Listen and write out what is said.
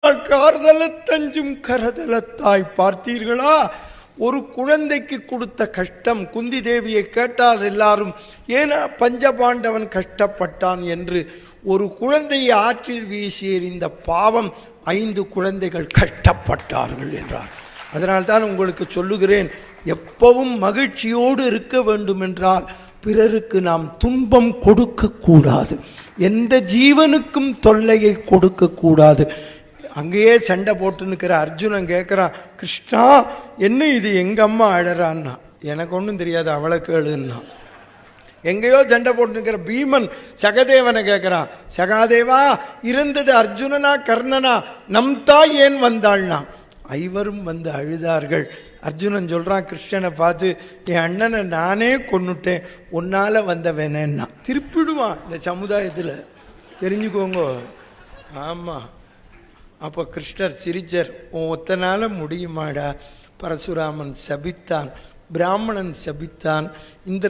கார்தலத்தஞ்சும் கரதலத்தாய் பார்த்தீர்களா? ஒரு குழந்தைக்கு கொடுத்த கஷ்டம். குந்தி தேவியை கேட்டால் எல்லாரும் ஏன்னா பஞ்சபாண்டவன் கஷ்டப்பட்டான் என்று. ஒரு குழந்தையை ஆற்றில் வீசி எறிந்த பாவம் 5 குழந்தைகள் கஷ்டப்பட்டார்கள் என்றார். அதனால்தான் உங்களுக்கு சொல்லுகிறேன், எப்பவும் மகிழ்ச்சியோடு இருக்க வேண்டுமென்றால் பிறருக்கு நாம் துன்பம் கொடுக்கக்கூடாது. எந்த ஜீவனுக்கும் தொல்லையை கொடுக்கக்கூடாது. அங்கேயே சண்டை போட்டு நிற்கிற அர்ஜுனன் கேட்குறான், கிருஷ்ணா என்ன இது எங்கள் அம்மா அழறான்னா? எனக்கு ஒன்றும் தெரியாது, அவளை கேளுன்னா. எங்கேயோ சண்டை போட்டு நிற்கிற பீமன் சகதேவனை கேட்குறான், சகாதேவா இருந்தது அர்ஜுனனா கர்ணனா? நம் தாய் ஏன் வந்தாள்னா? 5வரும் வந்து அழுதார்கள். அர்ஜுனன் சொல்கிறான் கிருஷ்ணனை பார்த்து, என் அண்ணனை நானே கொன்னுட்டேன், உன்னால் வந்தவனேன்னா. திருப்பிடுவான் இந்த சமுதாயத்தில், தெரிஞ்சுக்கோங்க. ஆமாம். அப்போ கிருஷ்ணர் சிரிச்சர், உன் ஒத்தனால முடியுமாடா? பரசுராமன் சபித்தான், பிராமணன் சபித்தான், இந்த